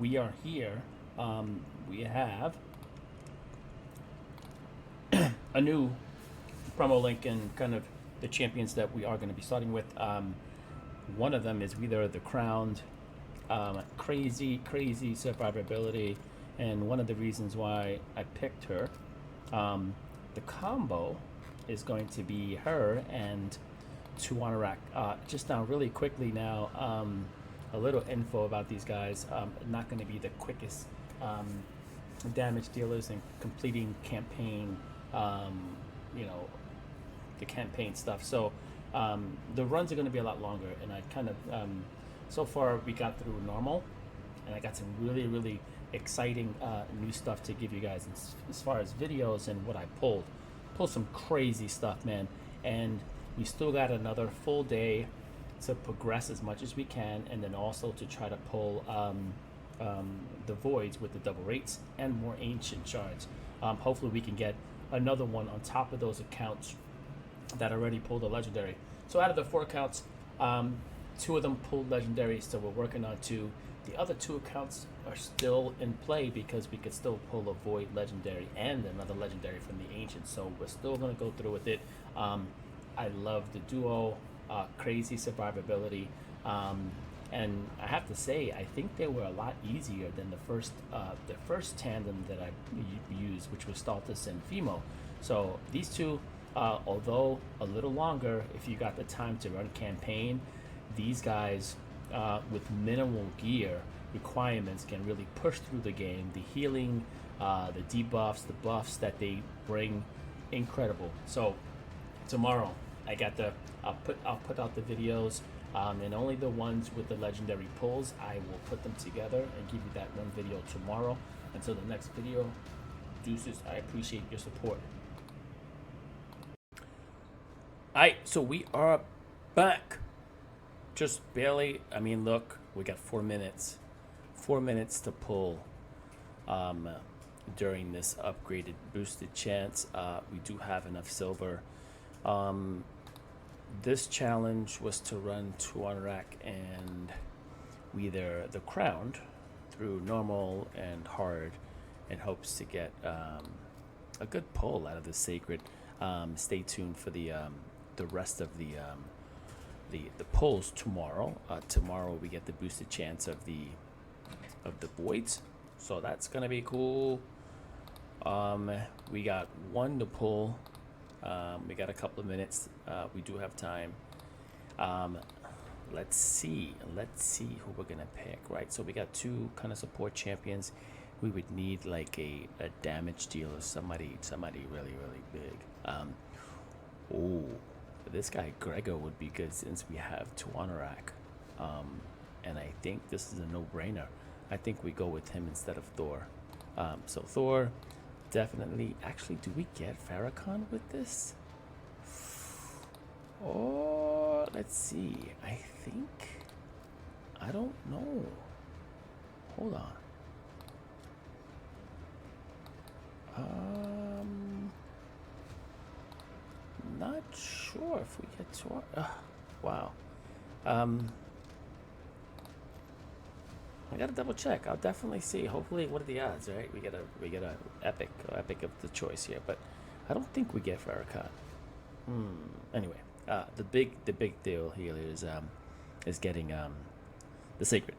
we are here. We have a new promo link and kind of the champions that we are going to be starting with. One of them is Wythir the Crowned. Crazy survivability, and one of the reasons why I picked her. The combo is going to be her and Tuhanarak. Just now, really quickly now, a little info about these guys. Not going to be the quickest damage dealers in completing campaign, you know, the campaign stuff. So the runs are going to be a lot longer, and I kind of so far we got through normal, and I got some really exciting new stuff to give you guys as far as videos and what I pulled some crazy stuff, man. And we still got another full day to progress as much as we can, and then also to try to pull the voids with the double rates and more ancient shards. Hopefully we can get another one on top of those accounts that already pulled a legendary. So out of the 4 accounts, 2 of them pulled legendaries, so we're working on 2. The other 2 accounts are still in play because we could still pull a void legendary and another legendary from the ancients. So we're still going to go through with it. I love the duo, crazy survivability, and I have to say, I think they were a lot easier than the first tandem that I used, which was Staltus and Phemo. So these 2, although a little longer, if you got the time to run campaign, these guys with minimal gear requirements can really push through the game. The healing, the debuffs, the buffs that they bring, incredible. So tomorrow I'll put out the videos, and only the ones with the legendary pulls I will put them together and give you that one video tomorrow. Until the next video, deuces. I appreciate your support. Alright, so we are back. Just barely. I mean, look, we got 4 minutes. 4 minutes to pull during this upgraded boosted chance. We do have enough silver. This challenge was to run Tuhanarak and Wythir the Crowned through normal and hard in hopes to get a good pull out of the sacred. Stay tuned for the rest of the pulls tomorrow. Tomorrow we get the boosted chance of the voids, so that's gonna be cool. We got 1 to pull. We got a couple of minutes. We do have time. Let's see who we're gonna pick, right? So we got 2 kind of support champions. We would need like a damage dealer, somebody really big. Oh, this guy Gregor would be good since we have Tuhanarak, and I think this is a no-brainer. I think we go with him instead of Thor. So Thor, definitely. Actually, do we get Farrakhan with this? Oh, let's see. I don't know. Hold on. Not sure if we get to wow. I gotta double check. I'll definitely see. Hopefully, what are the odds, right? We get a epic of the choice here, but I don't think we get Farrakhan. Anyway, the big deal here is getting the sacred.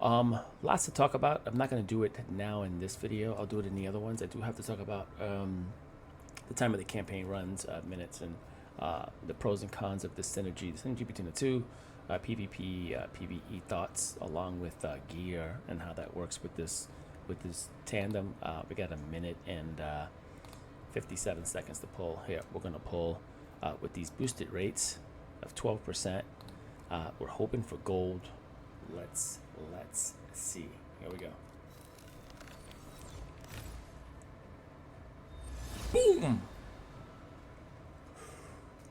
Lots to talk about. I'm not gonna do it now in this video. I'll do it in the other ones. I do have to talk about the time of the campaign runs, minutes, and the pros and cons of the synergy between the 2, PvP, PvE thoughts, along with gear and how that works with this tandem. We got 1 minute and 57 seconds to pull. Here, we're gonna pull with these boosted rates of 12%. We're hoping for gold. Let's see. Here we go. Boom!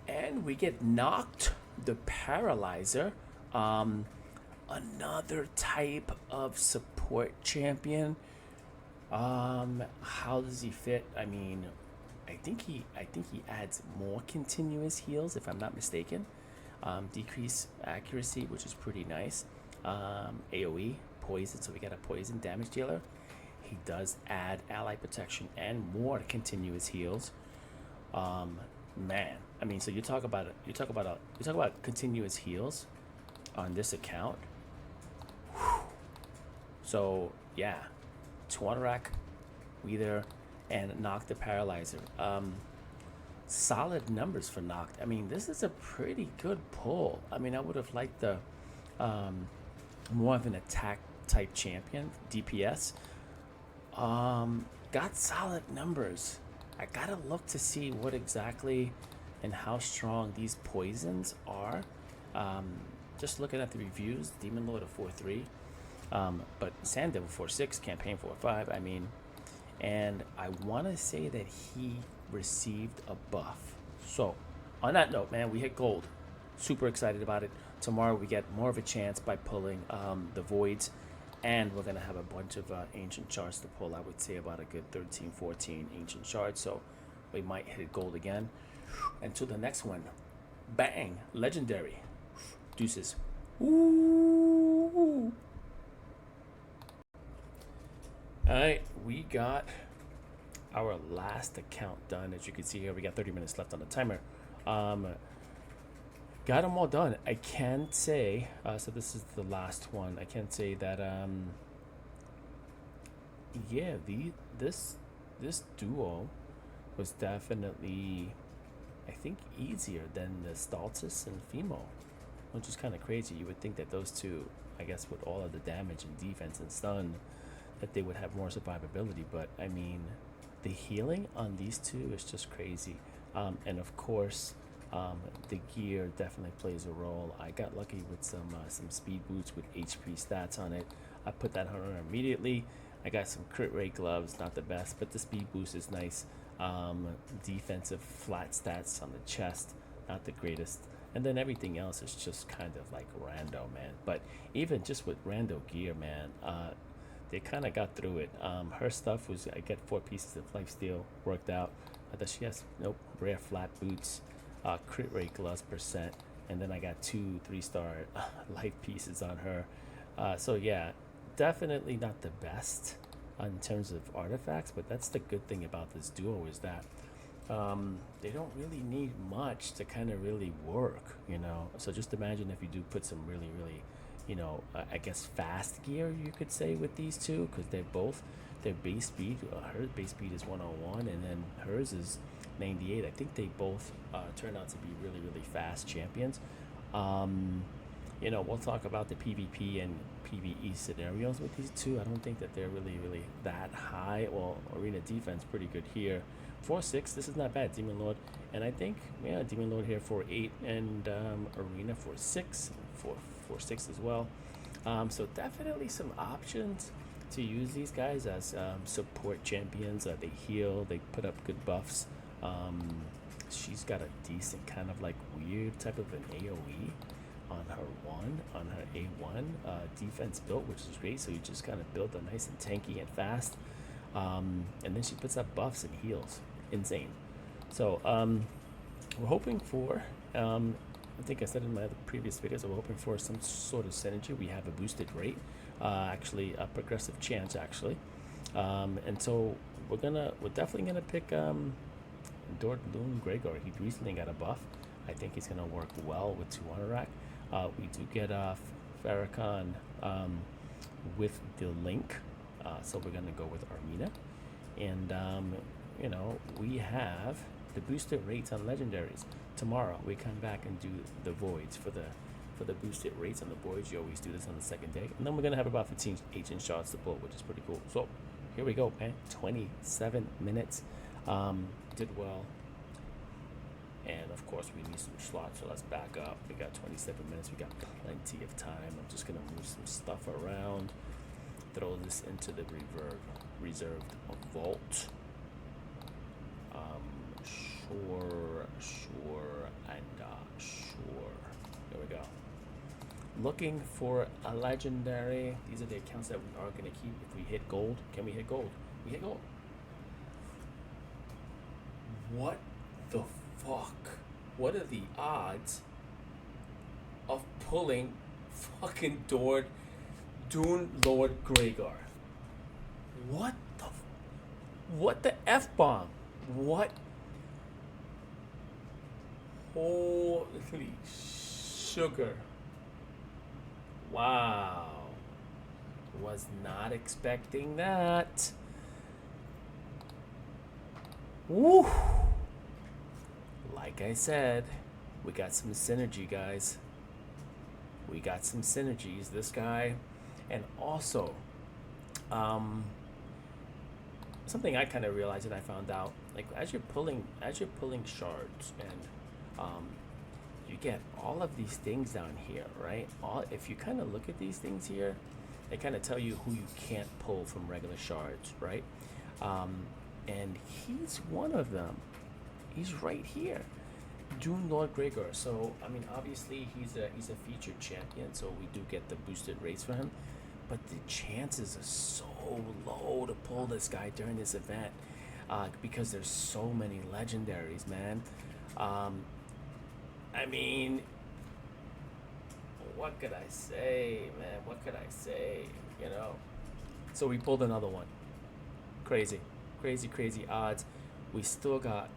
And we get knocked the paralyzer. Another type of support champion. How does he fit? I mean, I think he adds more continuous heals, if I'm not mistaken. Decrease accuracy, which is pretty nice. AoE, poison, so we got a poison damage dealer. He does add ally protection and more to continue his heals. Man, I mean, so you talk about continuous heals on this account. Whew. So yeah, Tuhanarak, Wythir, and Noct the Paralyzer. Solid numbers for Noct. I mean, this is a pretty good pull. I mean, I would have liked the more of an attack type champion, DPS. Got solid numbers. I gotta look to see what exactly and how strong these poisons are. Just looking at the reviews, Demon Lord of 4-3, but Sand Devil 4-6, Campaign 4-5. I mean, and I want to say that he received a buff. So, on that note, man, we hit gold. Super excited about it. Tomorrow we get more of a chance by pulling the voids. And we're going to have a bunch of ancient shards to pull. I would say about a good 13, 14 ancient shards. So we might hit gold again. Until the next one. Bang. Legendary. Deuces. Ooh. Alright. We got our last account done. As you can see here, we got 30 minutes left on the timer. Got them all done. I can say, so this is the last one. I can say that, yeah, this duo was definitely, I think, easier than the Staltus and Phemo, which is kind of crazy. You would think that those two, I guess, with all of the damage and defense and stun, that they would have more survivability. But I mean, the healing on these two is just crazy. And of course, the gear definitely plays a role. I got lucky with some speed boots with HP stats on it. I put that on immediately. I got some crit rate gloves, not the best, but the speed boost is nice. Defensive flat stats on the chest, not the greatest. And then everything else is just kind of like rando, man. But even just with rando gear, man, they kind of got through it. Her stuff was, I get 4 pieces of lifesteal, worked out. I thought she has, rare flat boots. Crit rate gloves percent, and then I got 2 3-star life pieces on her. So yeah, definitely not the best in terms of artifacts, but that's the good thing about this duo is that they don't really need much to kind of really work, So just imagine if you do put some really, I guess fast gear, you could say, with these two, because their base speed, her base speed is 101, and then hers is 98. I think they both turn out to be really, really fast champions. We'll talk about the PvP and PvE scenarios with these two. I don't think that they're really, really that high. Well, arena defense pretty good here. 4-6, this is not bad. Demon Lord, and I think, Demon Lord here 4-8, and arena 4-6, 4-6 as well. So definitely some options to use these guys as support champions. They heal, they put up good buffs. She's got a decent kind of like weird type of an AoE on her A1 defense built, which is great. So you just kind of build them nice and tanky and fast, and then she puts up buffs and heals. Insane. So we're hoping for, I think I said in my other previous videos, we're hoping for some sort of synergy. We have a boosted rate, actually a progressive chance actually, and so we're definitely gonna pick Loon Gregor. He recently got a buff. I think he's gonna work well with Tuhanarak. We do get Farrakhan with the link, so we're gonna go with Armina, and we have the boosted rates on legendaries. Tomorrow we come back and do the voids for the boosted rates on the voids. You always do this on the second day, and then we're gonna have about 15 ancient shards to pull, which is pretty cool. So here we go, man. 27 minutes. Did well, and of course we need some slots, so let's back up. We got 27 minutes. We got plenty of time. I'm just gonna move some stuff around, throw this into the reserved vault. Sure, there we go. Looking for a legendary. These are the accounts that we are gonna keep. If we hit gold, can we hit gold? We hit gold. What the fuck? What are the odds of pulling fucking Dune Lord Gregor. What the F-bomb? What? Holy sugar. Wow. Was not expecting that. Woo! Like I said, we got some synergy, guys. We got some synergies. This guy, and also, something I kind of realized and I found out, like as you're pulling shards, and you get all of these things down here, right? If you kind of look at these things here, they kind of tell you who you can't pull from regular shards, right? And he's one of them. He's right here, Dune Lord Gregor. So I mean, obviously he's a featured champion, so we do get the boosted race for him. But the chances are so low to pull this guy during this event, because there's so many legendaries, man. I mean, what could I say, man? What could I say? You know. So we pulled another one. Crazy odds. We still got.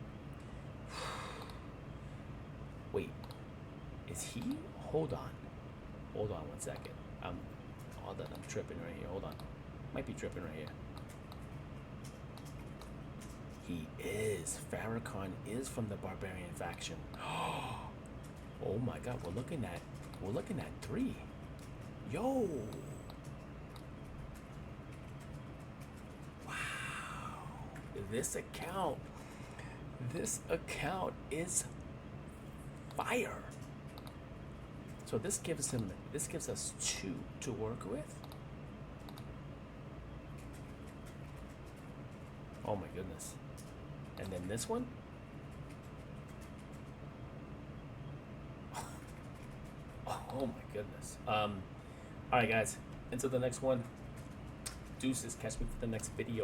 Wait, is he? Hold on 1 second. Hold on, I'm tripping right here. Hold on, might be tripping right here. He is. Farrakhan is from the Barbarian faction. Oh my God, we're looking at 3. Yo. Wow. This account is fire. So this gives us 2 to work with. Oh my goodness. And then this one. Oh my goodness. All right, guys. Until the next one. Deuces. Catch me for the next video.